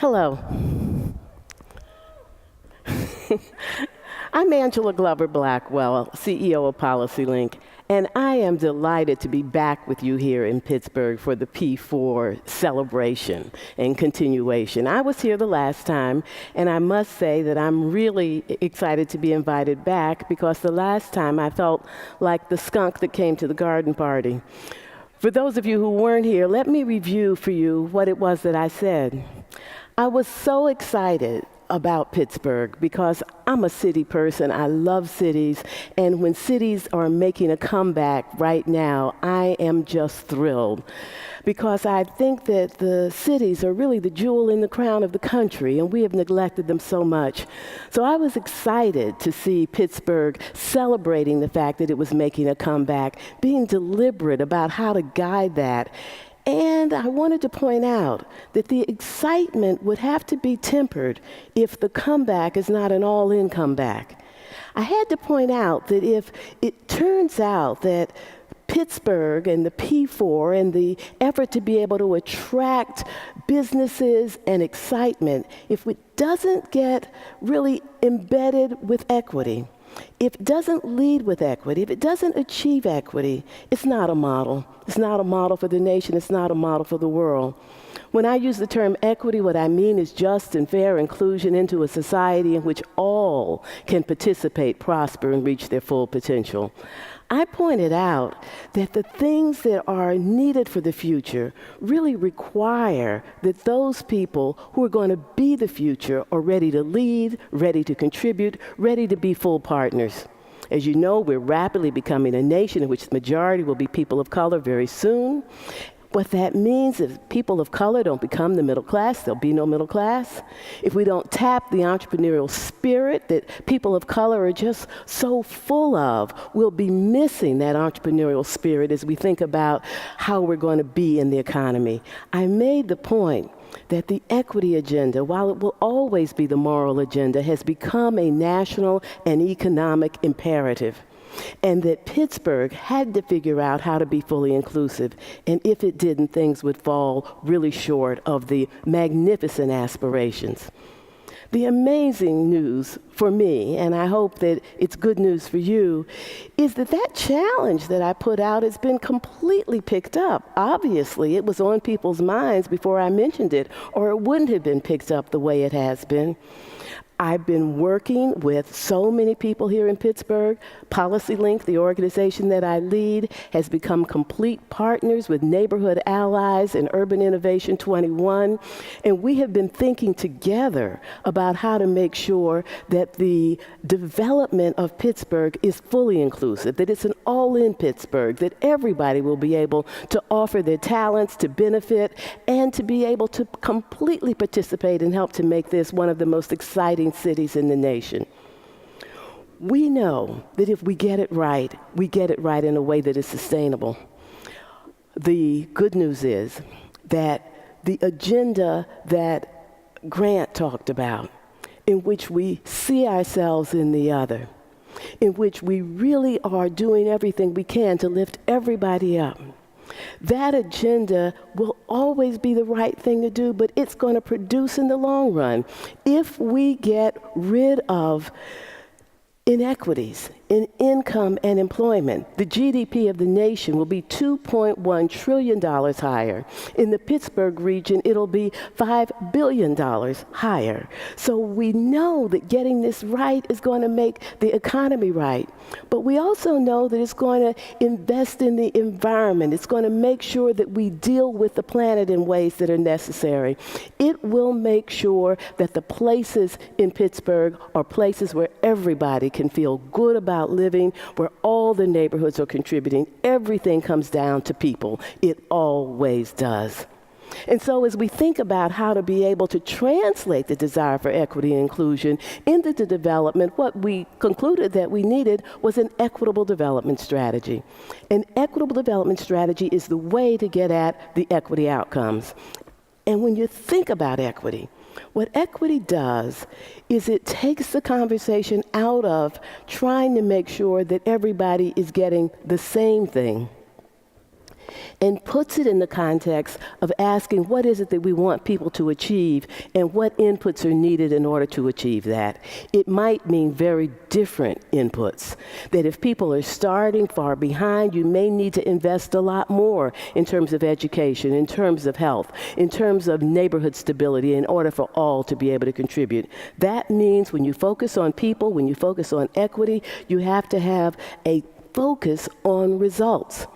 Hello. I'm Angela Glover Blackwell, CEO of PolicyLink, and I am delighted to be back with you here in Pittsburgh for the P4 celebration and continuation. I was here the last time, and I must say that I'm really excited to be invited back because the last time I felt like the skunk that came to the garden party. For those of you who weren't here, let me review for you what it was that I said. I was so excited about Pittsburgh because I'm a city person. I love cities, and when cities are making a comeback right now, I am just thrilled because I think that the cities are really the jewel in the crown of the country, and we have neglected them so much. So I was excited to see Pittsburgh celebrating the fact that it was making a comeback, being deliberate about how to guide that. And I wanted to point out that the excitement would have to be tempered if the comeback is not an all-in comeback. I had to point out that if it turns out that Pittsburgh and the P4 and the effort to be able to attract businesses and excitement, if it doesn't get really embedded with equity, if it doesn't lead with equity, if it doesn't achieve equity, it's not a model. It's not a model for the nation. It's not a model for the world. When I use the term equity, what I mean is just and fair inclusion into a society in which all can participate, prosper, and reach their full potential. I pointed out that the things that are needed for the future really require that those people who are going to be the future are ready to lead, ready to contribute, ready to be full partners. As you know, we're rapidly becoming a nation in which the majority will be people of color very soon. What that means is if people of color don't become the middle class, there'll be no middle class. If we don't tap the entrepreneurial spirit that people of color are just so full of, we'll be missing that entrepreneurial spirit as we think about how we're going to be in the economy. I made the point that the equity agenda, while it will always be the moral agenda, has become a national and economic imperative. And that Pittsburgh had to figure out how to be fully inclusive. And if it didn't, things would fall really short of the magnificent aspirations. The amazing news for me, and I hope that it's good news for you, is that that challenge that I put out has been completely picked up. Obviously, it was on people's minds before I mentioned it, or it wouldn't have been picked up the way it has been. I've been working with so many people here in Pittsburgh. PolicyLink, the organization that I lead, has become complete partners with Neighborhood Allies and Urban Innovation 21. And we have been thinking together about how to make sure that the development of Pittsburgh is fully inclusive, that it's an all-in Pittsburgh, that everybody will be able to offer their talents, to benefit, and to be able to completely participate and help to make this one of the most exciting cities in the nation. We know that if we get it right in a way that is sustainable. The good news is that the agenda that Grant talked about, in which we see ourselves in the other, in which we really are doing everything we can to lift everybody up, that agenda will always be the right thing to do, but it's going to produce in the long run. If we get rid of inequities in income and employment, the GDP of the nation will be $2.1 trillion higher. In the Pittsburgh region, it'll be $5 billion higher. So we know that getting this right is going to make the economy right. But we also know that it's going to invest in the environment. It's going to make sure that we deal with the planet in ways that are necessary. It will make sure that the places in Pittsburgh are places where everybody can feel good about living, where all the neighborhoods are contributing. Everything comes down to people. It always does. And so as we think about how to be able to translate the desire for equity and inclusion into the development, what we concluded that we needed was an equitable development strategy. An equitable development strategy is the way to get at the equity outcomes. And when you think about equity, what equity does is it takes the conversation out of trying to make sure that everybody is getting the same thing. and puts it in the context of asking what is it that we want people to achieve and what inputs are needed in order to achieve that. It might mean very different inputs, that if people are starting far behind, you may need to invest a lot more in terms of education, in terms of health, in terms of neighborhood stability in order for all to be able to contribute. That means when you focus on people, when you focus on equity, you have to have a focus on results.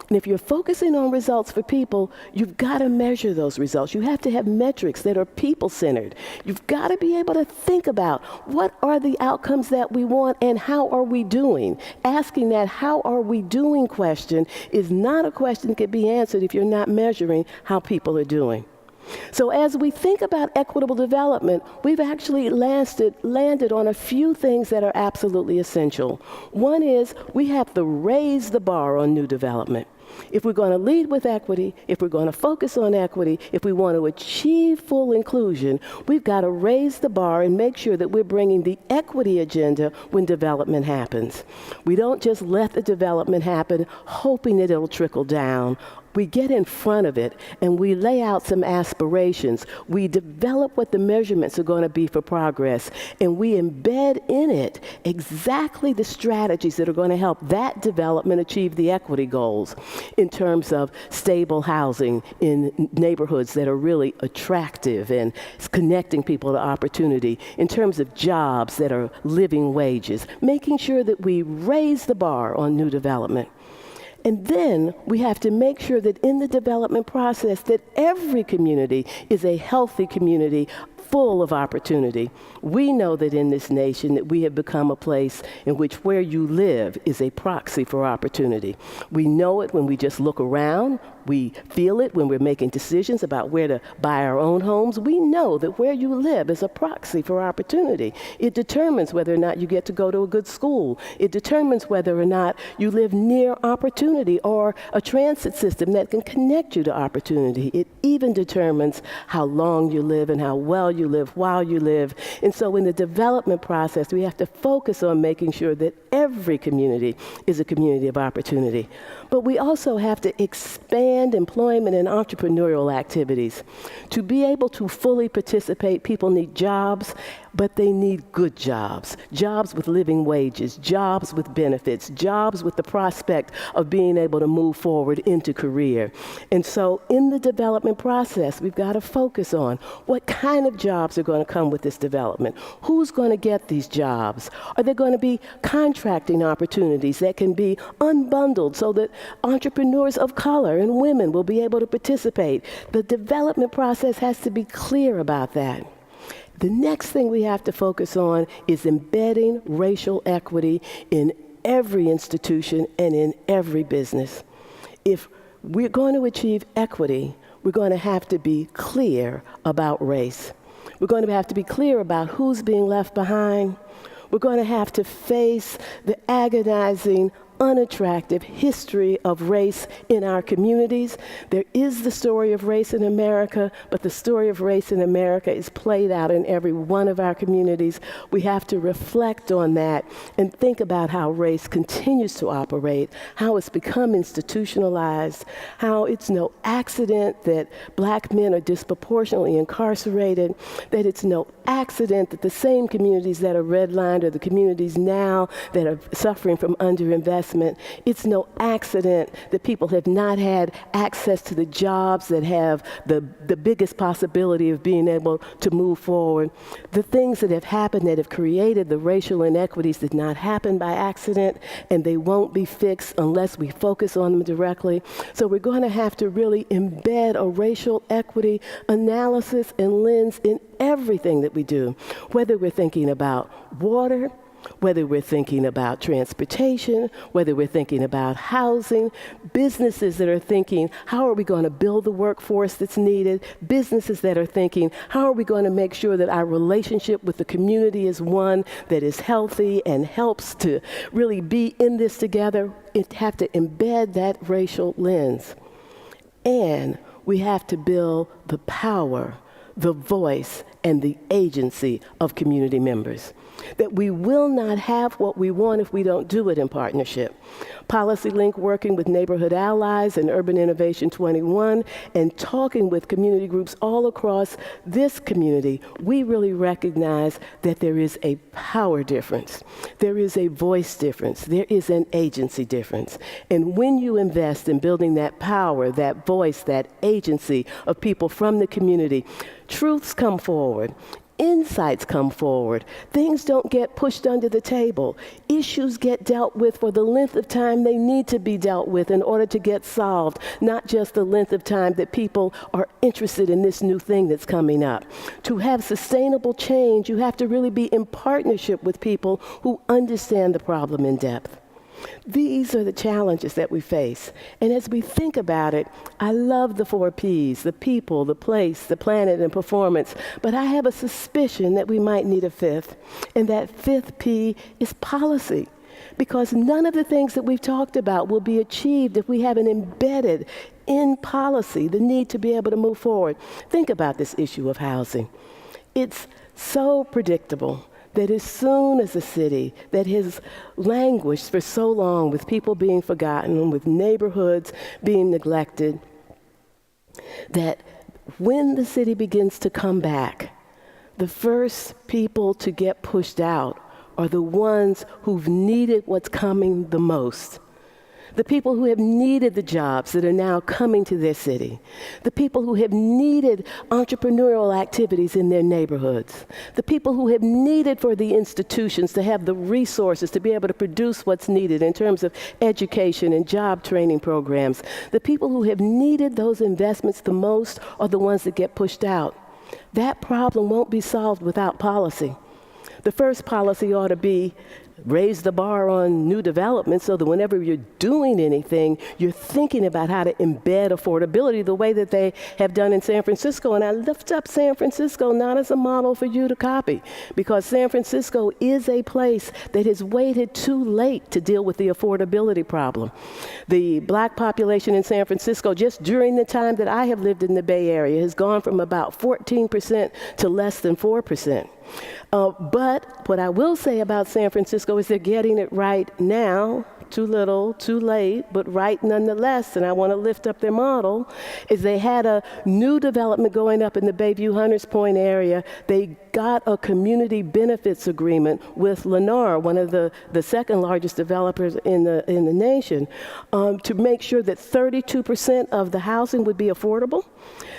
And if you're focusing on results for people, you've got to measure those results. You have to have metrics that are people-centered. You've got to be able to think about what are the outcomes that we want and how are we doing. Asking that how are we doing question is not a question that can be answered if you're not measuring how people are doing. So as we think about equitable development, we've actually landed on a few things that are absolutely essential. One is we have to raise the bar on new development. If we're going to lead with equity, if we're going to focus on equity, if we want to achieve full inclusion, we've got to raise the bar and make sure that we're bringing the equity agenda when development happens. We don't just let the development happen hoping that it'll trickle down. We get in front of it and we lay out some aspirations. We develop what the measurements are going to be for progress, and we embed in it exactly the strategies that are going to help that development achieve the equity goals in terms of stable housing in neighborhoods that are really attractive and connecting people to opportunity, in terms of jobs that are living wages, making sure that we raise the bar on new development. And then we have to make sure that in the development process that every community is a healthy community full of opportunity. We know that in this nation that we have become a place in which where you live is a proxy for opportunity. We know it when we just look around. We feel it when we're making decisions about where to buy our own homes. We know that where you live is a proxy for opportunity. It determines whether or not you get to go to a good school. It determines whether or not you live near opportunity or a transit system that can connect you to opportunity. It even determines how long you live and how well you live while you live. And so in the development process, we have to focus on making sure that every community is a community of opportunity. But we also have to expand employment and entrepreneurial activities. To be able to fully participate, people need jobs, but they need good jobs. Jobs with living wages, jobs with benefits, jobs with the prospect of being able to move forward into career. And so in the development process, we've got to focus on what kind of jobs are going to come with this development. Who's going to get these jobs? Are there going to be contracting opportunities that can be unbundled so that entrepreneurs of color and women will be able to participate? The development process has to be clear about that. The next thing we have to focus on is embedding racial equity in every institution and in every business. If we're going to achieve equity, we're going to have to be clear about race. We're going to have to be clear about who's being left behind. We're going to have to face the agonizing, unattractive history of race in our communities. There is the story of race in America, but the story of race in America is played out in every one of our communities. We have to reflect on that and think about how race continues to operate, how it's become institutionalized, how it's no accident that Black men are disproportionately incarcerated, that it's no accident that the same communities that are redlined are the communities now that are suffering from underinvestment. It's no accident that people have not had access to the jobs that have the biggest possibility of being able to move forward. The things that have happened that have created the racial inequities did not happen by accident, and they won't be fixed unless we focus on them directly. So we're going to have to really embed a racial equity analysis and lens in everything that we do, whether we're thinking about water, whether we're thinking about transportation, whether we're thinking about housing, businesses that are thinking, how are we going to build the workforce that's needed? Businesses that are thinking, how are we going to make sure that our relationship with the community is one that is healthy and helps to really be in this together? We have to embed that racial lens. And we have to build the power, the voice, and the agency of community members. That we will not have what we want if we don't do it in partnership. PolicyLink, working with Neighborhood Allies and Urban Innovation 21 and talking with community groups all across this community, we really recognize that there is a power difference. There is a voice difference. There is an agency difference. And when you invest in building that power, that voice, that agency of people from the community, truths come forward. Insights come forward. Things don't get pushed under the table. Issues get dealt with for the length of time they need to be dealt with in order to get solved, not just the length of time that people are interested in this new thing that's coming up. To have sustainable change, you have to really be in partnership with people who understand the problem in depth. These are the challenges that we face. And as we think about it, I love the 4 Ps, the people, the place, the planet, and performance. But I have a suspicion that we might need a 5th. And that 5th P is policy. Because none of the things that we've talked about will be achieved if we haven't embedded in policy the need to be able to move forward. Think about this issue of housing. It's so predictable that as soon as a city that has languished for so long with people being forgotten, with neighborhoods being neglected, that when the city begins to come back, the first people to get pushed out are the ones who've needed what's coming the most. The people who have needed the jobs that are now coming to their city. The people who have needed entrepreneurial activities in their neighborhoods. The people who have needed for the institutions to have the resources to be able to produce what's needed in terms of education and job training programs. The people who have needed those investments the most are the ones that get pushed out. That problem won't be solved without policy. The first policy ought to be raise the bar on new development so that whenever you're doing anything, you're thinking about how to embed affordability the way that they have done in San Francisco. And I lift up San Francisco not as a model for you to copy, because San Francisco is a place that has waited too late to deal with the affordability problem. The black population in San Francisco, just during the time that I have lived in the Bay Area, has gone from about 14% to less than 4%. But what I will say about San Francisco is they're getting it right now. Too little, too late, but right nonetheless, and I want to lift up their model, is they had a new development going up in the Bayview Hunters Point area. They got a community benefits agreement with Lennar, one of the second largest developers in the nation, to make sure that 32% of the housing would be affordable,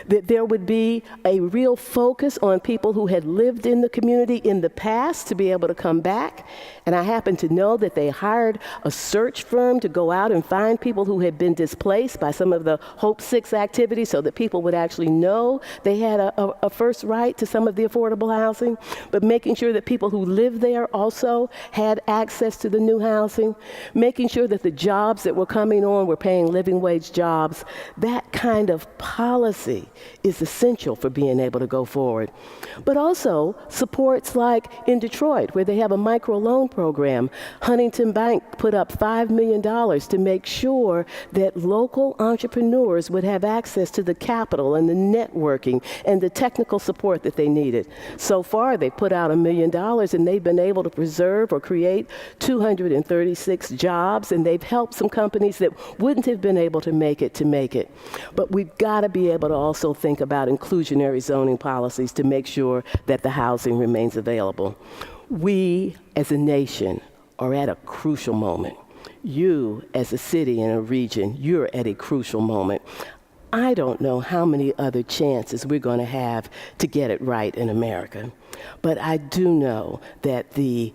that there would be a real focus on people who had lived in the community in the past to be able to come back. And I happen to know that they hired a search firm to go out and find people who had been displaced by some of the Hope 6 activities so that people would actually know they had a first right to some of the affordable housing, but making sure that people who live there also had access to the new housing, making sure that the jobs that were coming on were paying living wage jobs. That kind of policy is essential for being able to go forward. But also supports like in Detroit, where they have a microloan program. Huntington Bank put up $5 million to make sure that local entrepreneurs would have access to the capital and the networking and the technical support that they needed. So far, they put out $1 million, and they've been able to preserve or create 236 jobs, and they've helped some companies that wouldn't have been able to make it. But we've got to be able to also think about inclusionary zoning policies to make sure that the housing remains available. We, as a nation, are at a crucial moment. You, as a city and a region, you're at a crucial moment. I don't know how many other chances we're going to have to get it right in America. But I do know that the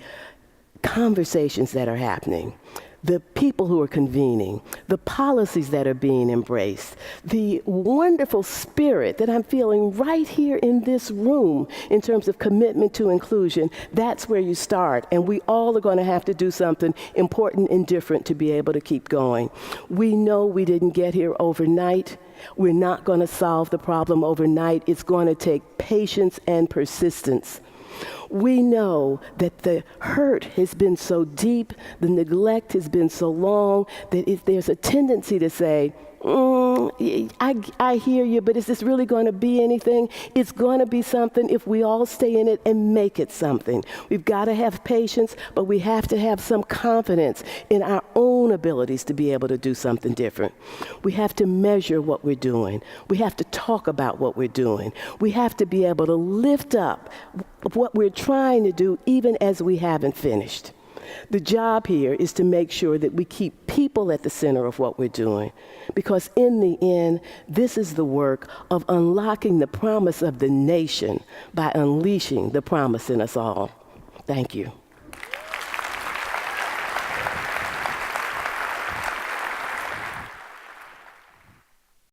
conversations that are happening, the people who are convening, the policies that are being embraced, the wonderful spirit that I'm feeling right here in this room in terms of commitment to inclusion, that's where you start. And we all are going to have to do something important and different to be able to keep going. We know we didn't get here overnight. We're not going to solve the problem overnight. It's going to take patience and persistence. We know that the hurt has been so deep, the neglect has been so long, that if there's a tendency to say, I hear you, but is this really going to be anything? It's going to be something if we all stay in it and make it something. We've got to have patience, but we have to have some confidence in our own abilities to be able to do something different. We have to measure what we're doing. We have to talk about what we're doing. We have to be able to lift up what we're trying to do even as we haven't finished. The job here is to make sure that we keep people at the center of what we're doing, because in the end, this is the work of unlocking the promise of the nation by unleashing the promise in us all. Thank you.